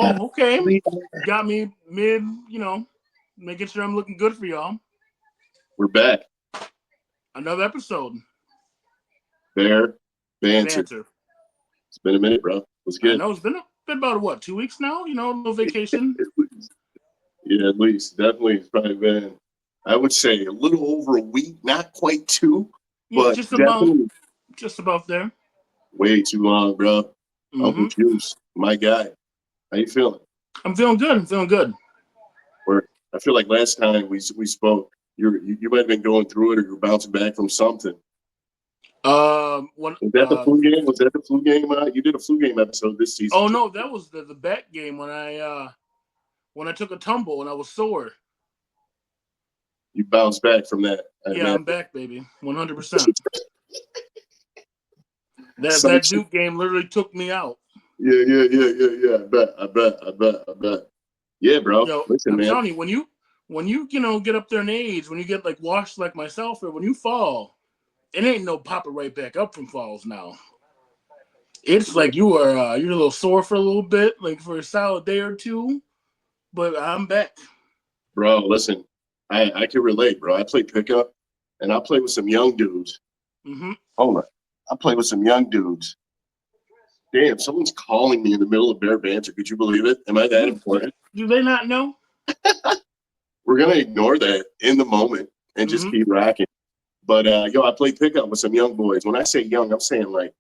Oh, okay. Got me mid, making sure I'm looking good for y'all. We're back. Another episode. Banter. Banter. It's been a minute, bro. What's I good? know it's been about what, 2 weeks now? A little vacation. Yeah, at least. Definitely. It's probably been, I would say, a little over a week. Not quite two, Yeah, but definitely just about there. way too long, bro. Uncle Mm-hmm. Juice, my guy. How you feeling? I'm feeling good. I'm feeling good. I feel like last time we spoke, you might have been going through it or you're bouncing back from something. One. Was that the flu game? Was that the flu game? You did a flu game episode this season. Oh no, that was the bet game when I took a tumble and I was sore. You bounced back from that. Yeah, I'm back, baby, 100%. That Duke game literally took me out. Yeah. I bet. Yeah, bro. Listen, I'm man. telling you, when you get up there in age, when you get like washed like myself, or when you fall, it ain't no popping right back up from falls now. It's like you're a little sore for a little bit, like for a solid day or two, but I'm back. Bro, listen, I can relate, bro. I play pickup and I play with some young dudes. Mm-hmm. Hold on. I play with some young dudes. Damn, someone's calling me in the middle of Bear Banter. Could you believe it? Am I that important? Do they not know? We're going to ignore that in the moment and just keep rocking. But, I play pickup with some young boys. When I say young, I'm saying like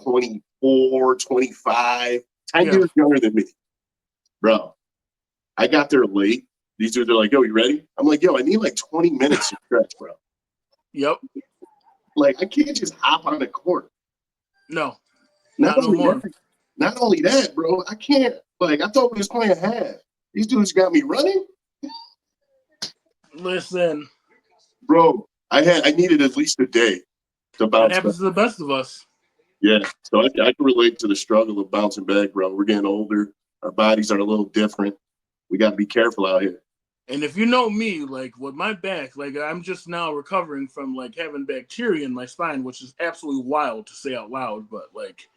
24, 25, 10 years younger than me. Bro, I got there late. These dudes are like, yo, you ready? I'm like, yo, I need like 20 minutes to stretch, bro. Yep. Like, I can't just hop on the court. No. Not no more. Not only that, bro, I can't. Like, I thought we was playing half. These dudes got me running. Listen. Bro, I needed at least a day to bounce back. That happens to the best of us. Yeah. So I can relate to the struggle of bouncing back, bro. We're getting older. Our bodies are a little different. We got to be careful out here. And if you know me, like with my back, like I'm just now recovering from like having bacteria in my spine, which is absolutely wild to say out loud. But like,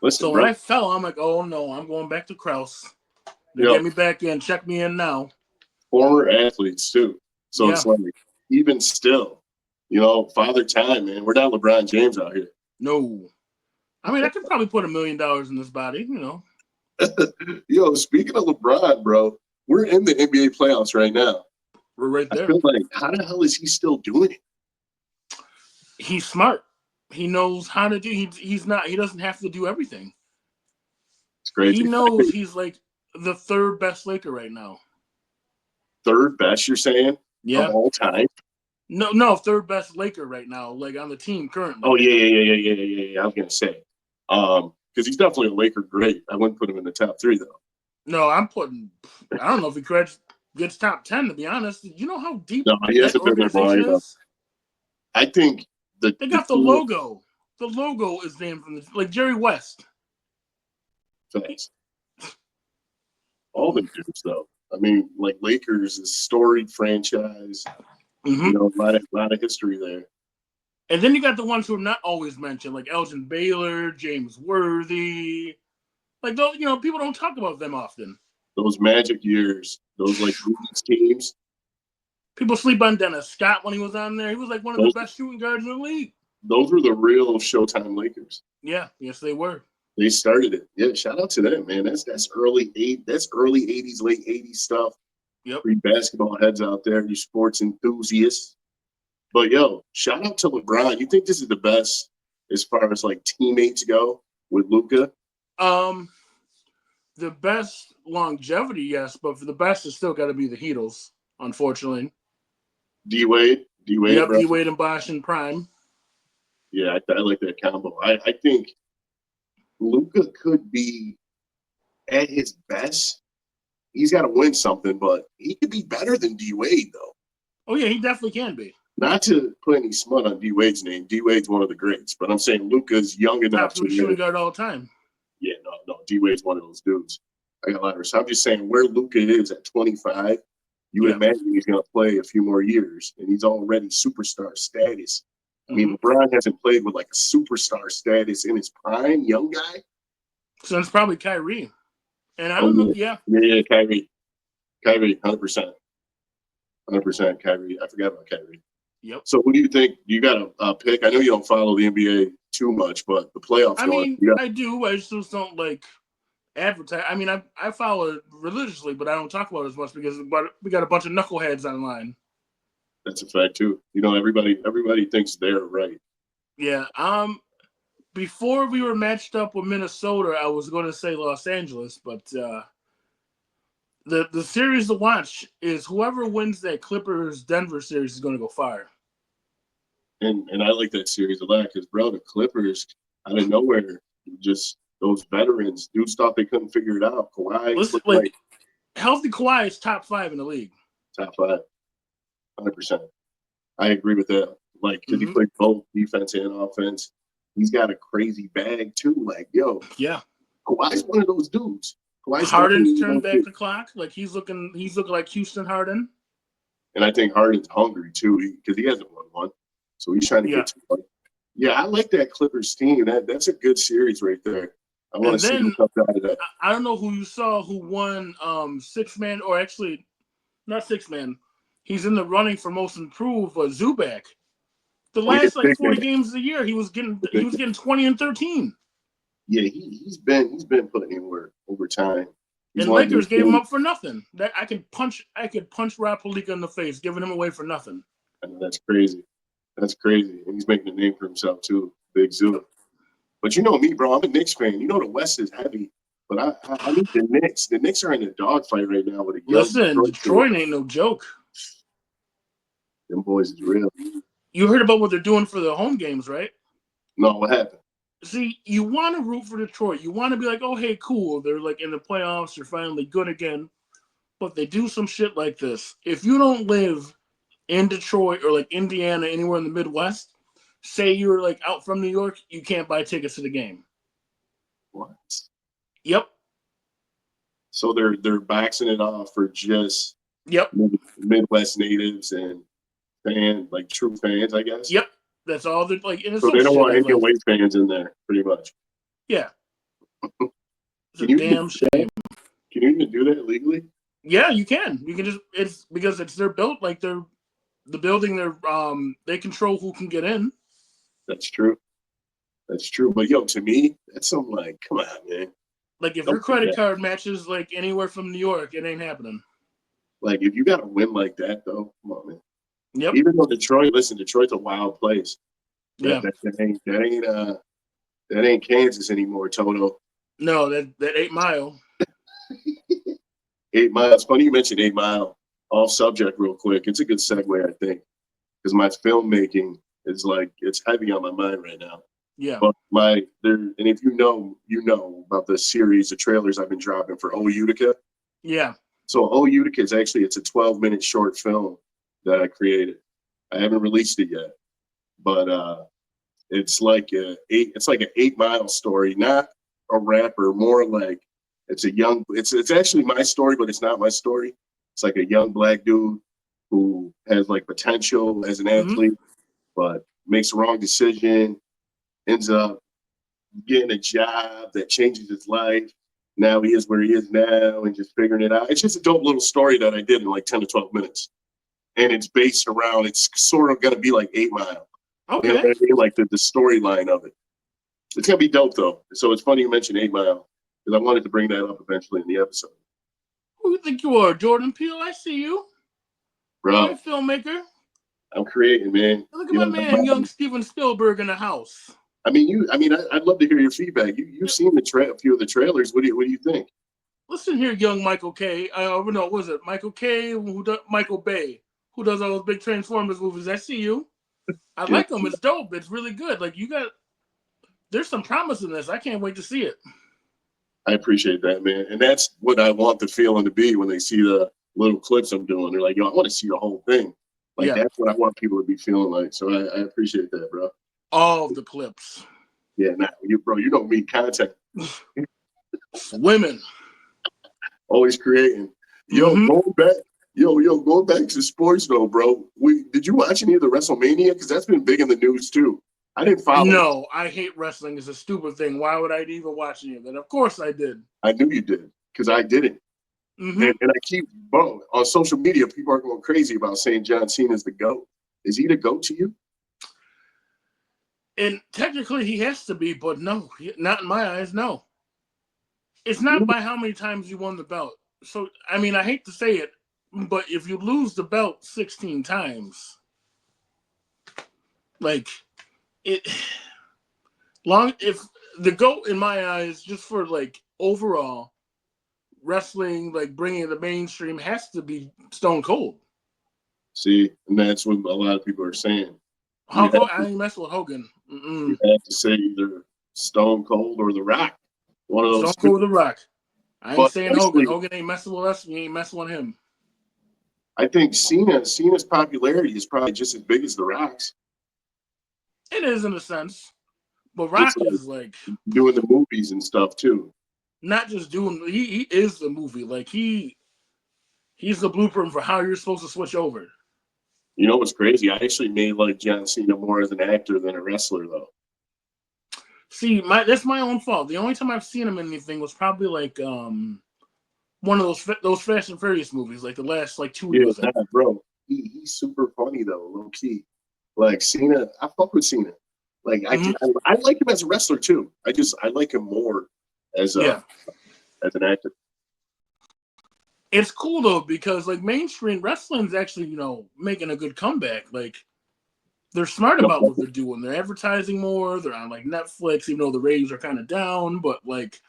listen, so bro, when I fell, I'm like, oh no, I'm going back to Kraus. They get me back in, check me in now. Former athletes too. So it's like, even still, father time, man. We're not LeBron James out here. No. I mean, I could probably put $1 million in this body, Yo, speaking of LeBron, bro, we're in the NBA playoffs right now. We're right there. I feel like, how the hell is he still doing it? He's smart. He knows how to do. He doesn't have to do everything. It's crazy. He knows he's like the third best Laker right now. Third best, you're saying? Yeah. Of all time? No, third best Laker right now, like on the team currently. Oh yeah. I was gonna say, because he's definitely a Laker great. I wouldn't put him in the top 3 though. No, I don't know if he gets top 10. To be honest, you know how deep he hasn't been there long enough. I think they got the logo. The logo is named from like Jerry West. Thanks. All the dudes though. I mean, like Lakers is a storied franchise. Mm-hmm. A lot of history there. And then you got the ones who are not always mentioned, like Elgin Baylor, James Worthy. Like those, people don't talk about them often. Those Magic years, those like teams. People sleep on Dennis Scott when he was on there. He was like one of the best shooting guards in the league. Those were the real Showtime Lakers. Yeah, yes they were. They started it. Yeah, shout out to them, man. That's early 80s, late 80s stuff. Yep. Free basketball heads out there, you sports enthusiasts. But yo, shout out to LeBron. You think this is the best as far as like teammates go with Luka? The best longevity, yes, but for the best, it's still got to be the Heatles, unfortunately. D Wade, yep, bro. D Wade and Bosh in prime. Yeah, I like that combo. I think Luka could be at his best. He's got to win something, but he could be better than D Wade though. Oh yeah, he definitely can be. Not to put any smut on D Wade's name. D Wade's one of the greats, but I'm saying Luka's young enough to shooting guard all the time. Yeah, no. D Wade's one of those dudes. I got a lot of respect. I'm just saying where Luka is at 25, you would imagine he's going to play a few more years, and he's already superstar status. I mean, LeBron hasn't played with like a superstar status in his prime, young guy. So it's probably Kyrie. And I Oh don't know. yeah, Yeah, yeah, Kyrie, 100%, Kyrie. I forgot about Kyrie. yep. So, what do you think? You got a pick? I know you don't follow the NBA too much, but the playoffs I going. mean, Yeah, I do. I just don't like advertise. I mean, I follow it religiously, but I don't talk about it as much because we got a bunch of knuckleheads online. that's a fact too. Everybody thinks they're right. Yeah. Before we were matched up with Minnesota, I was going to say Los Angeles, but the series to watch is whoever wins that Clippers Denver series is going to go far. And I like that series a lot because, bro, the Clippers out of nowhere, just those veterans, dudes thought they couldn't figure it out. Kawhi Listen, looked like like healthy Kawhi is top 5 in the league. top five, 100%. I agree with that. Like, because he Mm-hmm. plays both defense and offense. He's got a crazy bag too. Like, yo, Yeah. Kawhi's one of those dudes. Kawhi's Harden's definitely one of turned those back dudes. the clock. Like he's looking like Houston Harden. And I think Harden's hungry too because he hasn't won one, so he's trying to Yeah. get to one. Yeah, I like that Clippers team. That's a good series right there. I want to And see then what comes out of that. I don't know who you saw who won 6 man, or actually not 6 man. He's in the running for most improved, Zubac. The Oh yeah, last like big 40 man. games of the year, he was Big man. getting 20 and 13. Yeah, he's been putting in work over time. He's And one of Lakers those gave him dudes. up for nothing. That I could punch Rob Pelinka in the face, giving him away for nothing. I know that's crazy. That's crazy, and he's making a name for himself too. Big Zoo. Yep. But you know me, bro. I'm a Knicks fan. You know the West is heavy, but I need the Knicks. The Knicks are in a dogfight right now with a young Listen, Detroit team. Detroit ain't no joke. Them boys is real. You heard about what they're doing for the home games, right? No, what happened? See, you want to root for Detroit. You want to be like, oh, hey, cool. They're like in the playoffs. They're finally good again. But they do some shit like this. If you don't live in Detroit or like Indiana, anywhere in the Midwest, say you're like out from New York, you can't buy tickets to the game. What? Yep. So they're boxing it off for just Yep. Midwest natives and like true fans, I guess. Yep. That's all they're like. And it's So some they don't shit want like, any away fans in there, pretty much. yeah. It's a Can you damn shame. can you even do that legally? Yeah, you can. You can just, it's because it's they're built like the building, they control who can get in. That's true. That's true. But yo, to me, that's some like, come on, man. Like if your Don't do credit that. card matches like anywhere from New York, it ain't happening. Like if you got to win like that, though, come on, man. Yep. Even though Detroit's a wild place. Yeah. That ain't Kansas anymore, Toto. No, that 8 Mile. 8 Mile. It's funny you mentioned 8 Mile. Off subject, real quick. It's a good segue, I think, because my filmmaking is like it's heavy on my mind right now. Yeah. But and if you know about the series of trailers I've been dropping for O Utica. Yeah. So O Utica is actually it's a 12-minute short film that I created. I haven't released it yet, but it's like an 8 Mile story, not a rapper, more like it's actually my story, but it's not my story. It's like a young black dude who has like potential as an Mm-hmm. athlete, but makes the wrong decision, ends up getting a job that changes his life. Now he is where he is now and just figuring it out. It's just a dope little story that I did in like 10 to 12 minutes. And it's based around, it's sort of going to be like 8 Mile. You know Okay. what I mean? Like the storyline of it. It's going to be dope though. So it's funny you mentioned 8 Mile because I wanted to bring that up eventually in the episode. Who you think you are, Jordan Peele? I see you. All Bro, right, filmmaker. I'm creating, man. Look at You my know, man, young Steven Spielberg in the house. I'd love to hear your feedback. You've seen a few of the trailers. What do you think? Listen here, young Michael K. No, was it Michael K? Michael Bay, who does all those big Transformers movies? I see you. I Yeah, like them. It's dope. It's really good. Like there's some promise in this. I can't wait to see it. I appreciate that, man. And that's what I want the feeling to be when they see the little clips I'm doing. They're like, yo, I want to see the whole thing. Like, Yeah, that's what I want people to be feeling like. So I appreciate that, bro. all of the clips. Yeah, now, you know me, content, Swimming. always creating. Yo, Mm-hmm. going back to sports, though, bro. Did you watch any of the WrestleMania? Because that's been big in the news, too. I didn't follow it. No, I hate wrestling. It's a stupid thing. Why would I even watch any of it? Of course I did. I knew you did. because I didn't. And I keep, bro, on social media, people are going crazy about saying John Cena is the GOAT. Is he the GOAT to you? And technically he has to be, but no, not in my eyes, no. It's not by how many times you won the belt. So, I mean, I hate to say it, but if you lose the belt 16 times, like, it, if the GOAT in my eyes, just for like overall wrestling, like bringing the mainstream, has to be Stone Cold. See, and that's what a lot of people are saying. Hulk Hogan, I ain't messing with Hogan. You have to say either Stone Cold or The Rock. One of Stone those Cold, two. The Rock. I ain't But saying actually, Hogan. Hogan ain't messing with us. We ain't messing with him. I think Cena's popularity is probably just as big as The Rock's. It is in a sense, but Just Rock like is like doing the movies and stuff too. not just doing. He is the movie. Like he's the blueprint for how you're supposed to switch over. You know what's crazy? I actually may like John Cena more as an actor than a wrestler, though. See, that's my own fault. The only time I've seen him in anything was probably like one of those Fast and Furious movies, like the last like two he Yeah, was in. nah, bro. He's super funny though, low key. Like Cena, I fuck with Cena. Like I like him as a wrestler too. I like him more as Yeah, as an actor. it's cool though because like mainstream wrestling's actually making a good comeback. Like they're smart No, about what they're doing. They're advertising more. They're on like Netflix, even though the ratings are kind of down. But like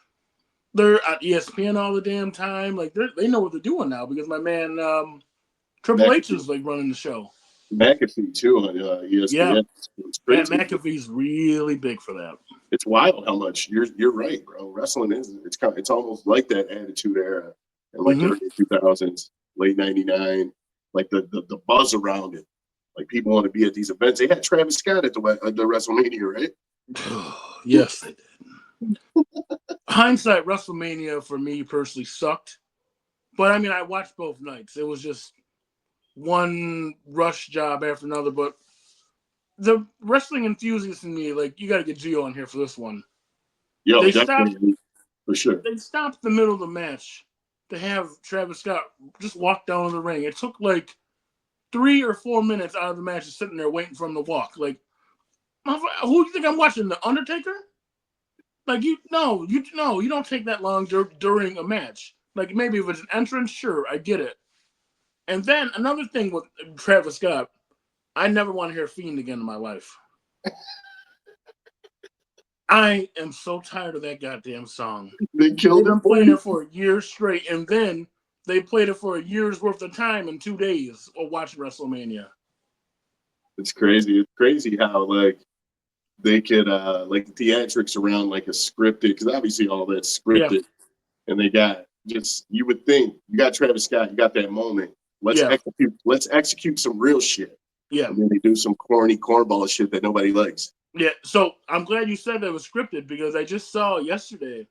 they're at ESPN all the damn time. Like they know what they're doing now because my man Triple H McAfee, is like running the show. McAfee too on Yeah, ESPN. It's Pat crazy. McAfee's really big for that. It's wild how much you're right, bro. Wrestling is it's almost like that Attitude Era in like the Mm-hmm. early 2000s, late '99, like the buzz around it. Like people want to be at these events. They had Travis Scott at the WrestleMania, right? Yes, they did. Hindsight, WrestleMania for me personally sucked. But I mean, I watched both nights. It was just one rush job after another. But the wrestling enthusiasts in me, like, you got to get Gio on here for this one. Yo, They stopped. definitely for sure. They stopped the middle of the match to have Travis Scott just walk down to the ring. It took like 3 or 4 minutes out of the match, just sitting there waiting for him to walk. Like, who do you think I'm watching? The Undertaker? Like you don't take that long during a match. Like maybe if it's an entrance, sure, I get it. And then another thing with Travis Scott, I never want to hear Fiend again in my life. I am so tired of that goddamn song. They They've killed it been for playing you. it for a year straight, and then they played it for a year's worth of time in 2 days of watching WrestleMania. It's crazy. It's crazy how like they could like theatrics around like a scripted because obviously all that's Yeah, scripted and they got just you would think you got Travis Scott, you got that moment. yeah, Let's execute some real shit. yeah, And then they do some corny cornball shit that nobody likes. yeah. So I'm glad you said that it was scripted because I just saw yesterday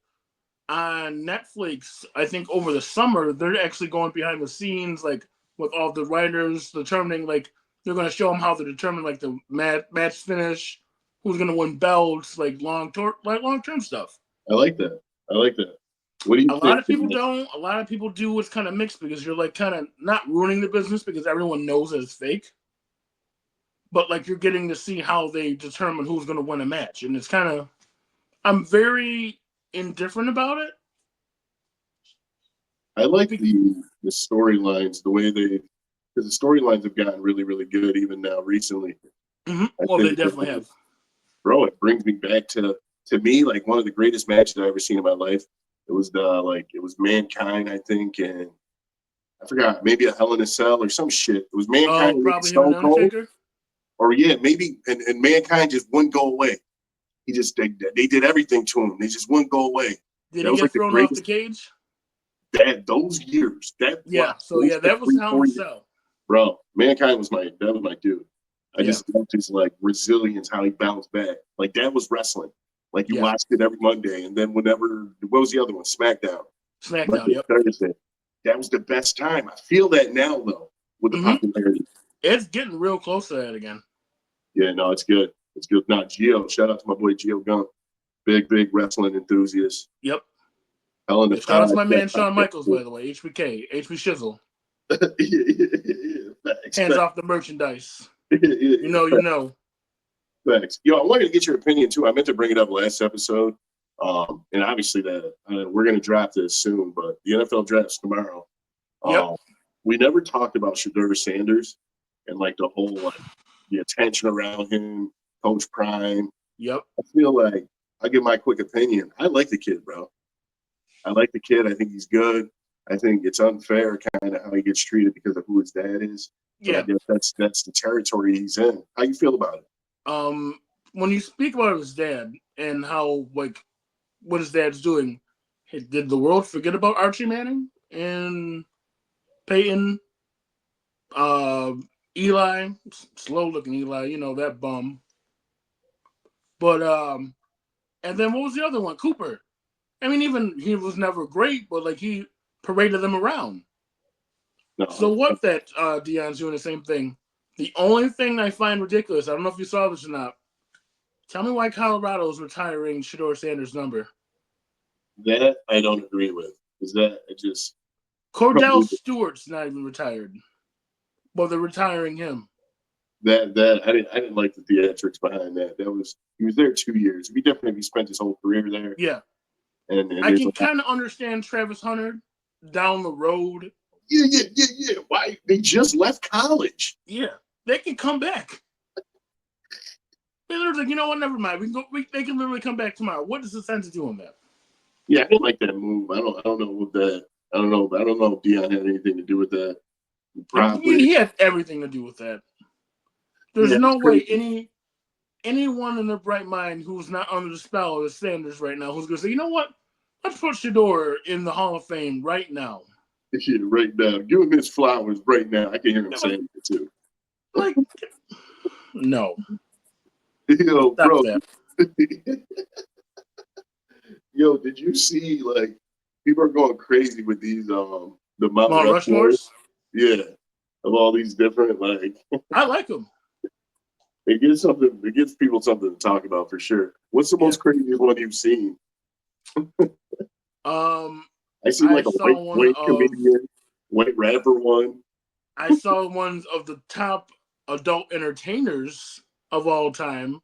on Netflix, I think over the summer, they're actually going behind the scenes, like with all the writers determining, like they're going to show them how to determine like the match finish, who's going to win belts, like long term stuff. I like that. I like that. What do you A lot think? of people don't. A lot of people do. It's kind of mixed because you're like kind of not ruining the business because everyone knows that it's fake, but like you're getting to see how they determine who's going to win a match, and it's kind of. I'm very indifferent about it. I like the storylines, the way they because the storylines have gotten really really good even now recently. Mm-hmm. I Well, they think, definitely have. bro, it brings me back to me like one of the greatest matches I've ever seen in my life. It was it was Mankind, I think, and I forgot maybe a Hell in a Cell or some shit. It was Mankind Oh, and maybe probably him and Stone the Cold, Undertaker. or yeah, maybe and Mankind just wouldn't go away. He just they did everything to him. They just wouldn't go away. Did That he was like get the thrown off the greatest cage? that those years that Yeah. block So those yeah, like that was three Hell in four a years. Cell. Bro, Mankind was my dude. I Yeah. just loved his like resilience, how he bounced back. Like that was wrestling. Like you Yeah. watched it every Monday, and then whenever what was the other one? SmackDown, SmackDown. Monday, Yep. Thursday. That was the best time. I feel that now though with the Mm-hmm. popularity. It's getting real close to that again. Yeah, no, it's good. It's good. Not Gio. Shout out to my boy Gio Gump, big wrestling enthusiast. Yep. telling the Yeah, shout out to my man podcast. Shawn Michaels, by the way. HBK, HB Shizzle. Facts, Hands facts. off the merchandise. You Yeah, know, you know. facts. Yo, I wanted to get your opinion too. I meant to bring it up last episode. And obviously that we're going to draft this soon, but the NFL drafts tomorrow. Yep. We never talked about Shedeur Sanders and like the whole like the attention around him, Coach Prime. Yep. I feel like I'll give my quick opinion. I like the kid, bro. I like the kid. I think he's good. I think it's unfair kind of how he gets treated because of who his dad is. But I Yeah. guess that's the territory he's in. How you feel about it? When you speak about his dad and how like what his dad's doing, did the world forget about Archie Manning and Peyton, uh, Eli, slow looking Eli, you know that bum. But and then what was the other one? Cooper. I mean, even he was never great, but like he paraded them around. So No, what that Dion's doing the same thing. The only thing I find ridiculous, I don't know if you saw this or not. Tell me why Colorado's retiring Shedeur Sanders' number. that I don't agree with. Is that it just Cordell probably Stewart's not even retired, but they're retiring him. that I didn't like the theatrics behind that. That was he was there 2 years. He definitely spent his whole career there. Yeah, And I there's can a kind of understand Travis Hunter down the road. yeah. Why they just left college? Yeah, they can come back. They're like, you know what? Never mind. We can go. They can literally come back tomorrow. What is the sense of doing that? Yeah, I didn't like that move. I don't know what that. I don't know if Dion had anything to do with that. Probably. He had everything to do with that. There's Yeah, it's no way crazy. anyone in their bright mind who's not under the spell of the Sanders right now who's going to say, you know what? Let's put Shedeur in the Hall of Fame right now. Yeah, right now. Give him his flowers right now. I can hear him Yeah, saying it too. like, no. Yo, Stop bro. that. Yo, did you see like people are going crazy with these the Mount Mount Rushmore? Rushmore's? Yeah. Of all these different like I like them. it gives people something to talk about for sure. What's the Yeah. most craziest one you've seen? Um, I seen I like a saw one white of comedian, white rapper one. I saw ones of the top adult entertainers of all time.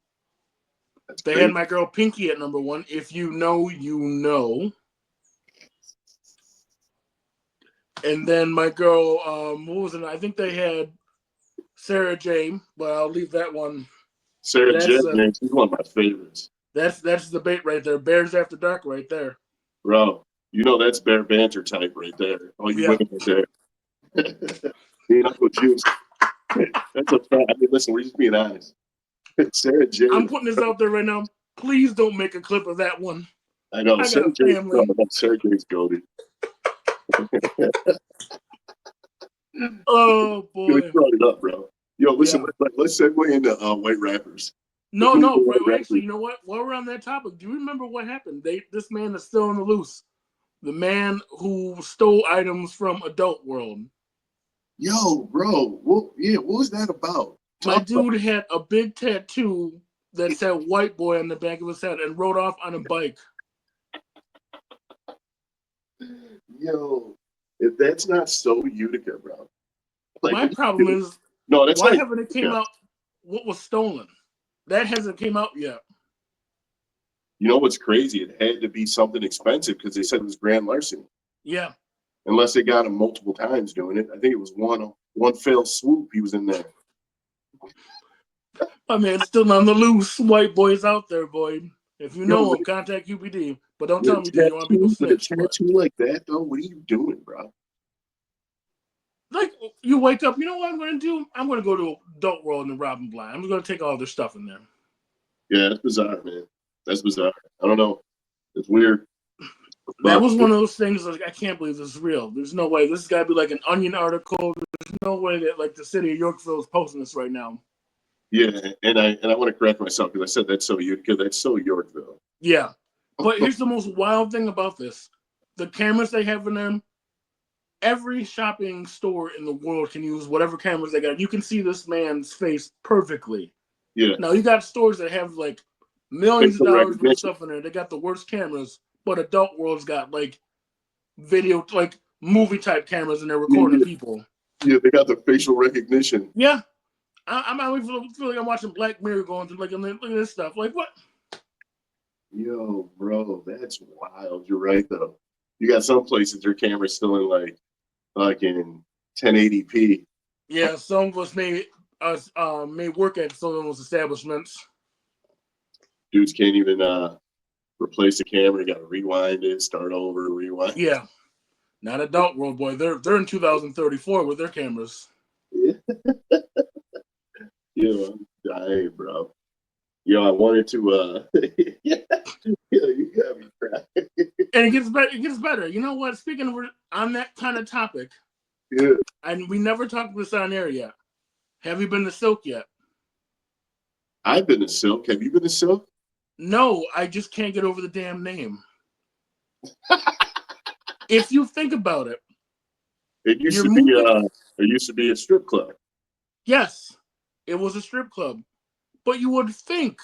That's They had crazy. my girl Pinky at number one. If you know, you know. And then my girl, what was it? I think they had Sarah J, but I'll leave that one. Sarah J. That's She's one of my favorites. that's the bait right there. Bears After Dark right there. Bro, you know that's bear banter type right there. All you Yeah. women right there. Me and Uncle Juice. That's a fact. I mean, listen, we're just being honest. Sarah J. I'm putting this out there right now. Please don't make a clip of that one. I know. I got Sarah a J. No, family. Sarah J.'s goaded. Oh You boy. brought it up, bro. Yo, listen, Yeah. let's segue into white rappers. No, Who's the no. white Actually, rapper? you know what? While we're on that topic, do you remember what happened? This man is still on the loose. The man who stole items from Adult World. Yo, bro. What was that about? My Talk about dude had a big tattoo that said "white boy" on the back of his head and rode off on a bike. yo. If that's not so Utica, bro. Like, My what problem you do? is, No, that's why not haven't it came Utica. out? What was stolen? That hasn't came out yet. You know what's crazy? It had to be something expensive because they said it was grand larceny. Yeah, Unless they got him multiple times doing it. I think it was one fell swoop. He was in there. I mean, it's still on the loose. White boys out there, boy. If you Yo, know him, contact UPD. But don't with tell a me, D. You want people with a snitch. But tattoo like that, though, what are you doing, bro? like, you wake up. You know what I'm going to do? I'm going to go to Adult World and rob them blind. I'm going to take all their stuff in there. Yeah, that's bizarre, man. That's bizarre. I don't know. It's weird, That but was one of those things. Like, I can't believe this is real. There's no way. This has got to be like an Onion article. There's no way that like the city of Yorkville is posting this right now. yeah, and I want to correct myself because I said that's so Utica. That's so Yorkville. Yeah, but here's the most wild thing about this: the cameras they have in them. Every shopping store in the world can use whatever cameras they got. You can see this man's face perfectly. Yeah, Now you got stores that have like millions of facial dollars worth of recognition. stuff in there. They got the worst cameras, but Adult World's got like video, like movie type cameras, and they're Yeah, recording yeah, people. yeah. They got the facial recognition. Yeah, I'm always feel like I'm watching Black Mirror going through like look at this stuff. Like what? Yo, bro, that's wild. You're right though. You got some places their cameras still in like in 1080p. Yeah, some of us may work at some of those establishments. Dudes can't even replace the camera. You got to rewind it, start over, rewind. Yeah, not adult world boy. They're in 2034 with their cameras. Yeah, yo, I'm dying, bro. Yo, I wanted to. Yeah, you got me crying. And it gets better. It gets better. You know what? Speaking of on that kind of topic, Yeah, and we never talked this on air yet. Have you been to Silk yet? I've been to Silk. Have you been to Silk? No, I just can't get over the damn name. If you think about it, It used you're to be. moving. It used to be a strip club. Yes, it was a strip club, but you would think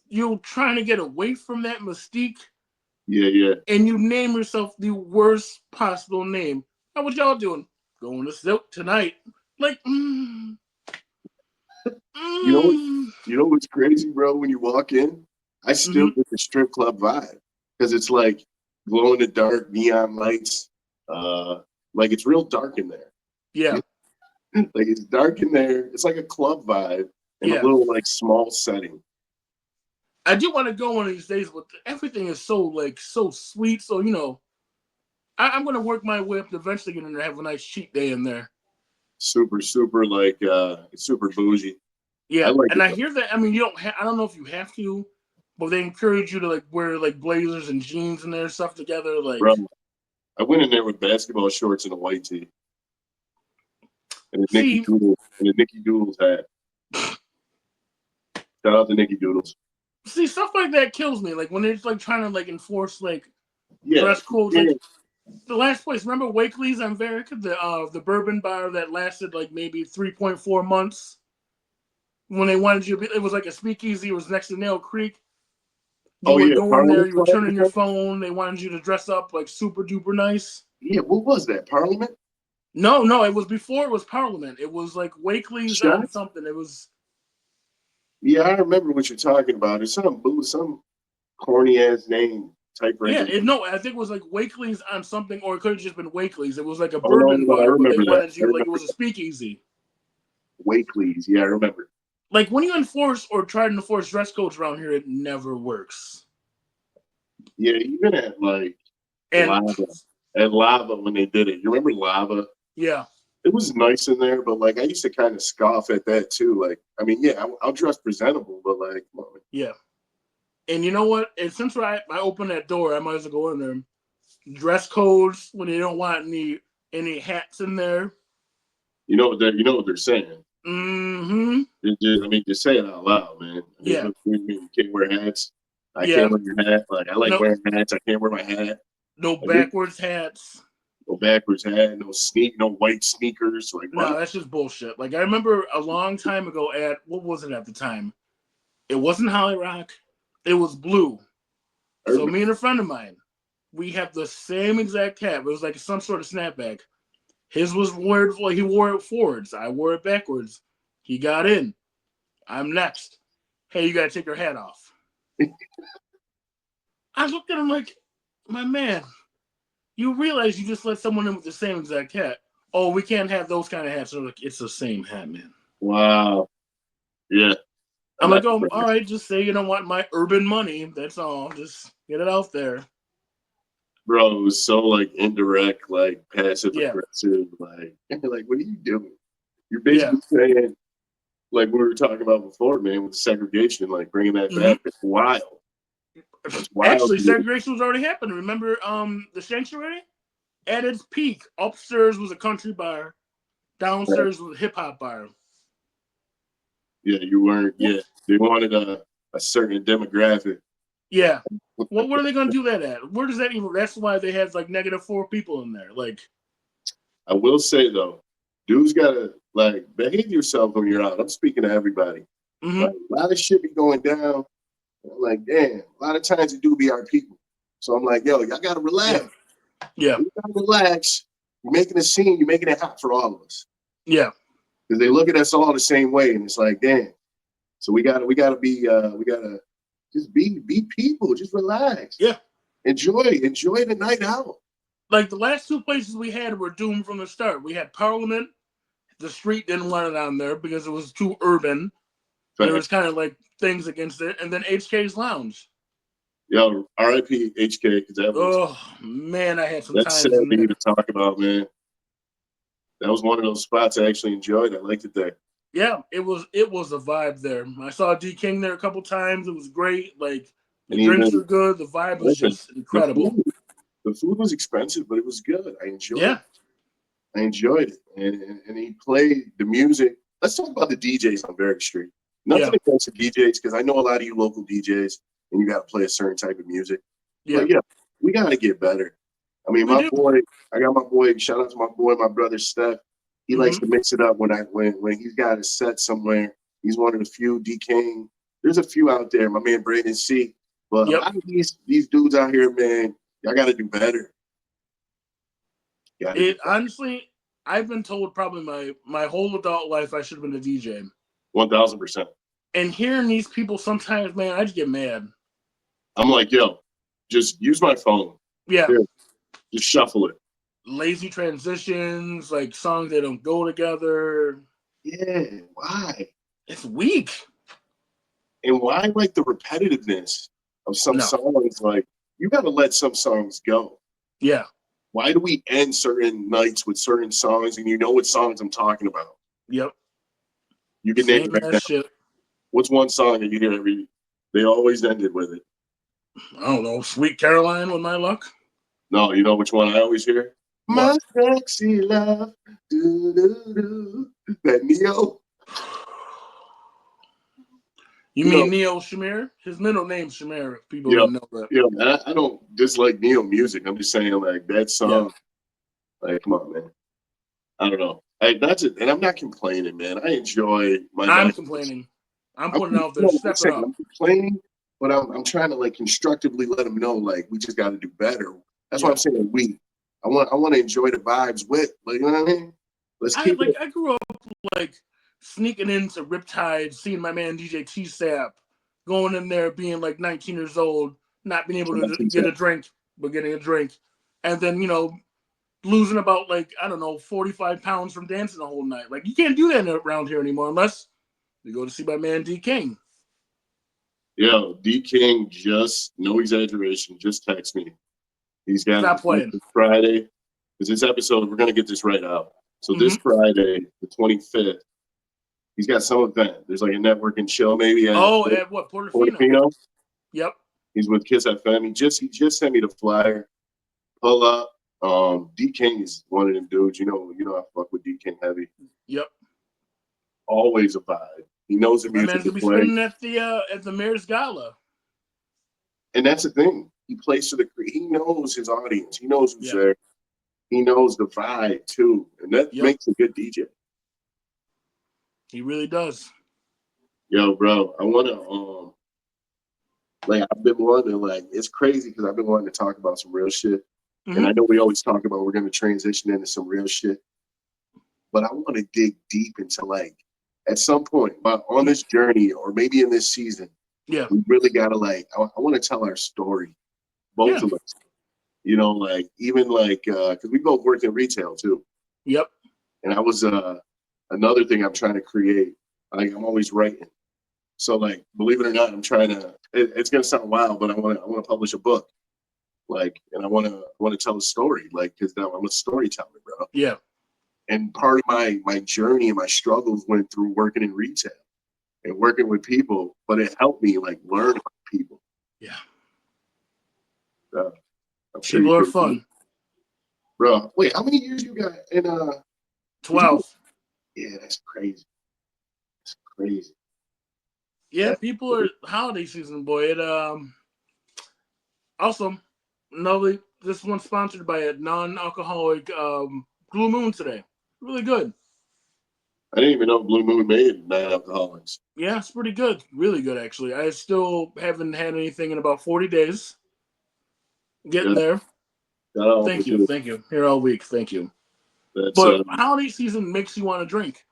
you're trying to get away from that mystique, Yeah, yeah. and you name yourself the worst possible name. How what y'all doing? Going to Silk tonight? Like, You know what? mm, You know what's crazy, bro? When you walk in, I still mm-hmm. get the strip club vibe because it's like glow in the dark neon lights. Like it's real dark in there. Yeah, Like it's dark in there. It's like a club vibe in a yeah. little like small setting. I do want to go one of these days, but everything is so like so sweet. So I'm gonna work my way up to eventually get in there, have a nice cheat day in there. Super, super like super bougie. I Yeah, like and it I though, hear that. I mean, you don't. I don't know if you have to, but they encourage you to like wear like blazers and jeans and their stuff together. Like, bro. I went in there with basketball shorts and a white tee and a Nicky see, Doodle and a Nicky Doodles hat. Shout out to Nicky Doodles. stuff like that kills me. Like when they're like trying to like enforce like Yeah, dress codes. yeah. Like the last place, remember Wakely's on Verica, the bourbon bar that lasted like maybe 3.4 months. When they wanted you, it was like a speakeasy. It was next to Nail Creek. You Oh would yeah, go in there, Parliament you would turn in your Club. phone. They wanted you to dress up like super duper nice. Yeah, what was that? Parliament? No, no, it was before it was Parliament. It was like Wakely's on Shots? something. It was Yeah, I remember what you're talking about. It's some corny ass name type yeah, regulation. no, I think it was like Wakely's on something, or it could have just been Wakely's. It was like a Oh no, bourbon no, I bar, but they remember that. wanted I you like it remember was a speakeasy. Wakely's. Yeah, I remember. Like when you enforce or try to enforce dress codes around here, it never works. Yeah, even at like And Lava, at Lava when they did it. You remember Lava? yeah, It was nice in there, but like I used to kind of scoff at that too. Like, I mean, yeah, I'll dress presentable, but like, come on. yeah. And you know what? And since I opened that door, I might as well go in there. Dress codes when they don't want any hats in there. You know what they're saying. Mm-hmm. I mean, just say it out loud, man. I mean, Yeah. what do you mean you can't wear hats? I can't Yeah. wear your hat. Like I like No, wearing hats. I can't wear my hat. no Like, what? backwards hats. No backwards hat. No white sneakers. Like No, what? that's just bullshit. Like I remember a long time ago at what was it at the time? It wasn't Holly Rock. It was Blue. I So remember, me and a friend of mine, we have the same exact hat. It was like some sort of snapback. His was weird. Like he wore it forwards. I wore it backwards. He got in. I'm next. Hey, you gotta take your hat off. I looked at him like, my man, you realize you just let someone in with the same exact hat. Oh, we can't have those kind of hats. They're like, it's the same hat, man. wow. Yeah. I'm I'm like, not oh, all surprised. right, just say you don't want my urban money. That's all. Just get it out there. Bro, it was so like indirect, like passive Yeah, aggressive, like like what are you doing? You're yeah. basically saying like we were talking about before, man, with segregation, like bringing that Mm-hmm. back. It's wild. That's wild Actually, to me. segregation was already happening. Remember, the sanctuary at its peak, upstairs was a country bar, downstairs was a hip hop bar. Yeah, you weren't. Yeah, they wanted a certain demographic. Yeah. What are they gonna do that at? Where does that even? That's why they have like -4 people in there. Like, I will say though, dudes gotta like behave yourself when you're out. I'm speaking to everybody. mm-hmm. Like a lot of shit be going down. I'm like, damn, a lot of times it do be our people. So I'm like, yo, y'all gotta Yeah, relax. Yeah. You gotta relax. You're making a scene. You're making it hot for all of us Yeah. because they look at us all the same way, and it's like, damn. So we gotta just be people. Just relax. Yeah. Enjoy the night out. Like the last two places we had were doomed from the start. We had Parliament. The street didn't want it on there because it was too urban. There was Fact. kind of like things against it. And then HK's Lounge. Yo, R.I.P. HK, because Oh man, I had some that's sad times in for you to there. talk about, man. That was one of those spots I actually enjoyed. I liked it there. Yeah, it was a vibe there. I saw D King there a couple times. It was great. Like the And drinks even were good. The vibe was listen, just the incredible. food, the food was expensive, but it was good. Yeah, I enjoyed it. And he played the music. Let's talk about the DJs on Berry Street. yeah, Nothing against the DJs, because I know a lot of you local DJs and you got to play a certain type of music. yeah. But yeah, we got to get better. I mean, We my do. boy, I got my boy, shout out to my boy, my brother Steph. He likes Hmm. to mix it up when he's got a set somewhere. He's one of the few. D King. There's a few out there. My man Brandon C. But a Yep. lot of these dudes out here, man, y'all got to do better. Got to do It better. honestly, I've been told probably my whole adult life I should have been a DJ. 1000%. And hearing these people sometimes, man, I just get mad. I'm like, yo, just use my phone. Yeah, Here, just shuffle it. lazy transitions, like songs that don't go together. Yeah, why? It's weak. And why like the repetitiveness of some No. songs? Like, you got to let some songs go. Yeah. Why do we end certain nights with certain songs? And you know what songs I'm talking about. Yep. You can name Same it right as now. shit. What's one song that you hear every? They always ended with it. I don't know. Sweet Caroline with my luck. No, you know which one I always hear? My What? sexy love. Do, do, do. That Neo. You You mean know, Neo Shamir? His middle name's Shamir, if people yeah, didn't know that. yeah. I don't dislike Neo music. I'm just saying, like that Yeah. song. Like, come on, man. I don't know. That's it. And I'm not complaining, man. I enjoy my I'm night. complaining. I'm I'm putting it out there. no, one Step it second. up. I'm complaining, but I'm trying to like constructively let them know like we just got to do better. That's why I'm Yeah. saying we. I want to enjoy the vibes with, like, you know what I mean? Let's keep it I grew up like sneaking into Riptide, seeing my man DJ T Sap, going in there being like 19 years old, not being able to get a drink, but getting a drink. And then, losing about like, I don't know, 45 pounds from dancing the whole night. Like you can't do that around here anymore unless you go to see my man D King. Yo, D King, just no exaggeration, just text me. He's got Stop playing. this Friday, because this episode, we're going to get this right out. So this Mm-hmm. Friday, the 25th, he's got some event. There's like a networking show maybe at Oh, at what? Portofino. Portofino. Yep. He's with Kiss FM. He just sent me the flyer. Pull up. D King is one of them dudes. You know I fuck with D King heavy. Yep. Always a vibe. He knows the My music man's to gonna be play, spinning at the Mayor's Gala. and that's the thing. He plays to the. He knows his audience. He knows who's Yeah. there. He knows the vibe too, and that Yep. makes a good DJ. He really does. Yo, bro, I wanna like I've been wanting to like it's crazy because I've been wanting to talk about some real shit, and I Mm-hmm. know we always talk about we're gonna transition into some real shit, but I want to dig deep into like at some point but on this journey or maybe in this season Yeah. we really gotta like I want to tell our story, both Yeah. of us. Like even like because we both work in retail too, Yep. and I was another thing I'm trying to create. Like I'm always writing. So like, believe it or not, I'm trying to. It's gonna sound wild, but I want to publish a book. Like, and I want to tell a story. Like, because I'm a storyteller, bro. Yeah. And part of my journey and my struggles went through working in retail and working with people, but it helped me like learn about people. Yeah. Uh, I'm sure you People are could, fun. bro. Wait, how many years you got in? Did you? 12. Yeah, that's crazy. That's crazy. Yeah, That's people are crazy. holiday season, boy. It also no, this one's sponsored by a non-alcoholic Blue Moon today. Really good. I didn't even know Blue Moon made non-alcoholics. Yeah, it's pretty good. Really good, actually. I still haven't had anything in about 40 days. Getting Yeah, there. Shout out Uncle Thank you, Jude. thank you. Here all week, thank you. That's But holiday season makes you want to drink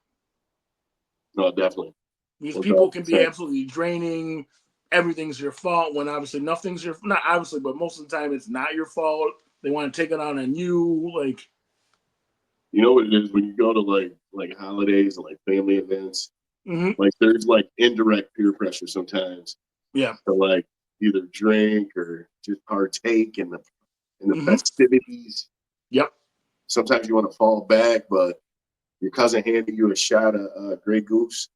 no, definitely because people can be 1,000%. absolutely draining. Everything's your fault when obviously nothing's your not obviously, but most of the time it's not your fault. They want to take it on you, like. You know what it is when you go to like holidays and like family events. Mm-hmm. Like there's like indirect peer pressure sometimes Yeah. to like either drink or just partake in the Mm-hmm. festivities. Yep. Sometimes you want to fall back, but your cousin handed you a shot of Grey Goose.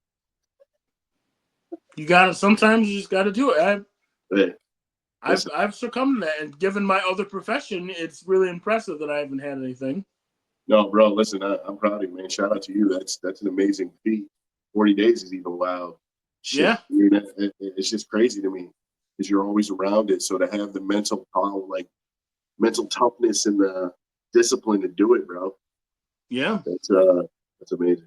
You got to sometimes you just got to do it. Hey, listen, I've succumbed to that, and given my other profession, it's really impressive that I haven't had anything. no, bro, listen, I'm proud of you, man. Shout out to you. That's an amazing feat. 40 days is even wild. Shit, Yeah. I mean, it's just crazy to me because you're always around it. So to have the mental power, like mental toughness and the discipline to do it, bro, Yeah. that's amazing.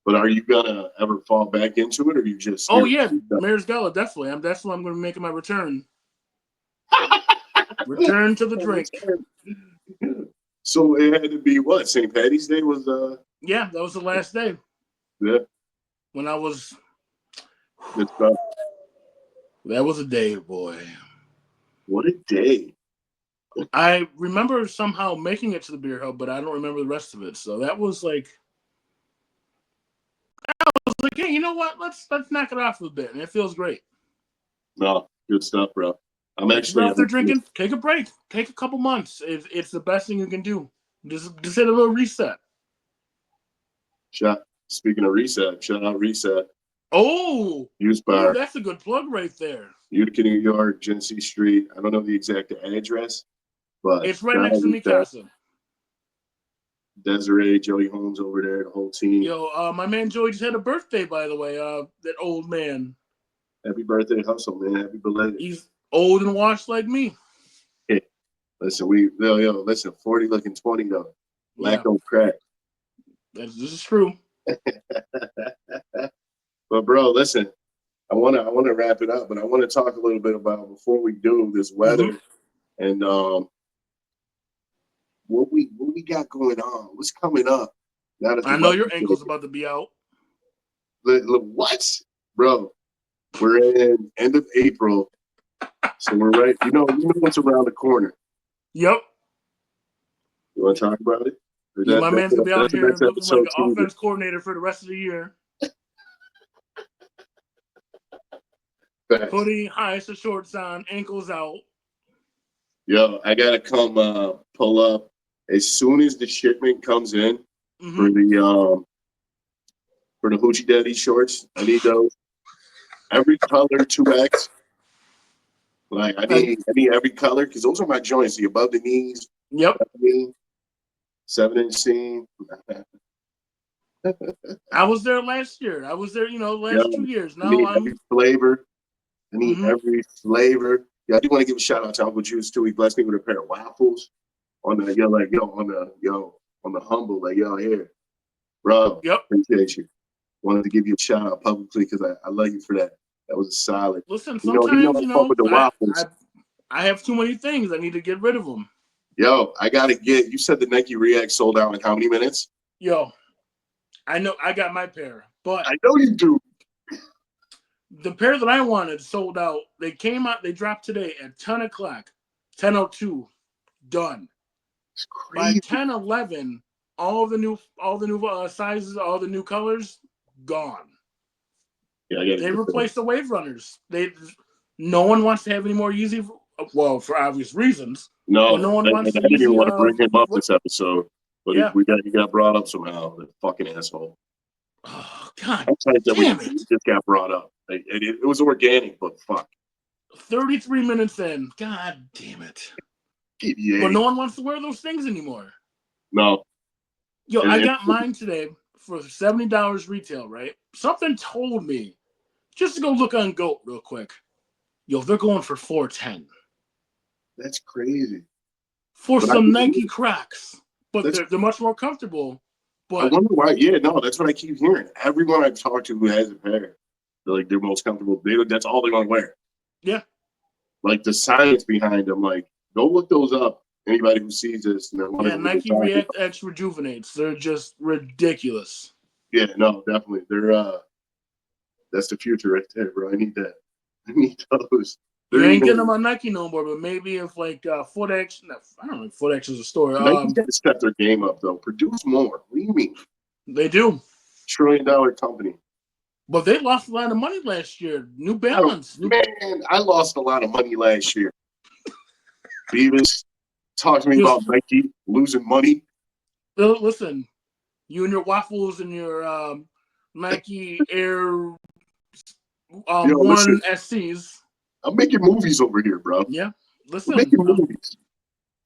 But are you gonna ever fall back into it, or you just Oh you're yeah, Mayor's Gala definitely. I'm going to make my return. Return to the drink. So it had to be what St. Patty's Day was. Yeah, that was the last day Yeah, when I was. good stuff. That was a day, boy. What a day! I remember somehow making it to the beer hub, but I don't remember the rest of it. So that was like, I was like, hey, you know what? Let's knock it off a bit, and it feels great. No, good stuff, bro. I'm If you're actually out there drinking, take a break. Take a couple months. It's the best thing you can do. Just hit a little reset. shot. Speaking of reset, shout out reset. Oh, Use ooh, bar, that's a good plug right there. Utica, New York, Genesee Street. I don't know the exact address, but It's right shout next out to reset. Mikasa. Desiree, Joey Holmes over there, the whole team. Yo, my man Joey just had a birthday, by the way. That old man. Happy birthday, hustle, man. Happy belated. He's old and washed like me. Hey, listen, listen, 40 looking 20 though. Black Yeah, don't crack. this is true. But bro, listen, I wanna wrap it up, but I want to talk a little bit about before we do this Hmm. weather and what we got going on, what's coming up now that the I know your weather's ankle's about to be out. what, bro? We're in end of April, so we're right. You know what's around the corner. Yep. You want to talk about it? Or Yeah, my man's gonna be out that's the here next looking like episode an too. offense coordinator for the rest of the year. Facts. Hoodie, high to shorts on, ankles out. Yo, I gotta come pull up as soon as the shipment comes in Hmm. for the Hoochie Daddy shorts. I need those. Every color 2X. Like I need every color because those are my joints. The above the knees, Yep. 7-inch seam. I was there last year. I was there, Yo, last 2 years. I Now need every I'm. flavor. I need Hmm. every flavor. Yeah, I do want to give a shout out to Uncle Juice too. He blessed me with a pair of waffles on the on the humble, like yo, here. Bro, Yep. appreciate you. Wanted to give you a shout out publicly because I love you for that. That was a solid. Listen, He know sometimes I fuck with the I waffles. I I have too many things. I need to get rid of them. Yo, I gotta get. You said the Nike React sold out in how many minutes? Yo, I know I got my pair, but I know you do. the pair that I wanted sold out. They came out. They dropped today at 10 o'clock, 10:02, done. It's By crazy. 10:11, all the new sizes, all the new colors, gone. Yeah, I gotta They get that. replaced the Wave Runners. No one wants to have any more Yeezy. Well, for obvious reasons, but no No, one I wants the didn't even Yeezy. want to bring him up What? this episode, but Yeah. he got brought up somehow. The fucking asshole. Oh, God I'm sorry that damn he it! just got brought up. It was organic, but fuck. 33 minutes in. God damn it! But PDA. no one wants to wear those things anymore. No, Yo, and, I and got mine today for $70 retail. Right? Something told me just to go look on Goat real quick. Yo, they're going for 410 that's crazy. for But I some Nike Crocs, but that's they're much more comfortable. I But wonder why. Yeah, no, that's what I keep hearing. Everyone I've talked to who has a pair, they're like their most comfortable. That's all they're gonna wear. yeah, Like the science behind them. Like go look those up Anybody who sees this and they want to Yeah, go get Nike back. React X rejuvenates. They're just ridiculous. Yeah, no, definitely. They're that's the future right there, bro. I need that. I need those. You They're ain't getting even them on Nike no more, but maybe if like FootX, no, I don't know if FootX is a store. Nike's got to step their game up though. Produce more. What do you mean? They do. $1 trillion company. But they lost a lot of money last year. New I don't, Balance. man, I lost a lot of money last year. Beavis, talk to me about Just Nike losing money. listen, you and your waffles and your Nike Air Listen, One SCs. I'm making movies over here, bro. Yeah. We're Listen. making movies.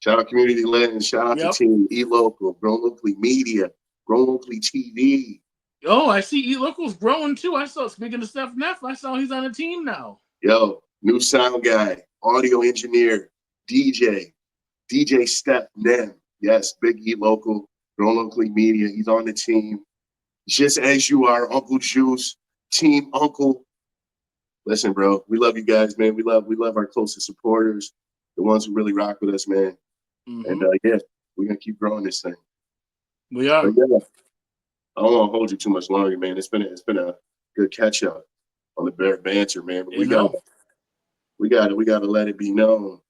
Shout out Community Lens. Shout out to Yep. Team E Local, Grown Locally Media, Grown Locally TV. Oh, I see E Local's growing too. I saw, speaking of Steph Neff, I saw he's on a team now. Yo, new sound guy, audio engineer, DJ Steph Nem. Yes, Big E Local, Grown Locally Media. He's on the team. Just as you are, Uncle Juice, Team Uncle. Listen, bro, we love you guys, man. We love our closest supporters, the ones who really rock with us, man. And yeah, we're gonna keep growing this thing. We are. But yeah, I don't want to hold you too much longer, man. It's been a good catch up on the Bear Banter, man. But You know. we gotta let it be known.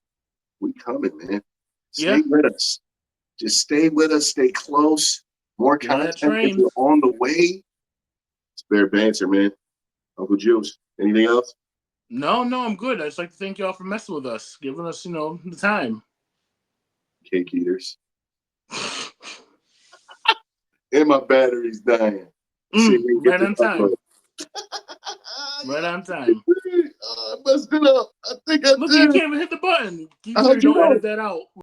We coming, man. Yeah. Stay with us. Just stay with us. Stay close. More Get on that content if train. we're on the way. It's Bear Banter, man. Uncle Juice. Anything else? No, I'm good. I just like to thank y'all for messing with us, giving us, the time. Cake eaters. And my battery's dying. See if we can get Right this on upload. time. Right on time. I messed it up. I think I Look, you did. can't even hit the button. You sure How'd you you don't know? edit that out?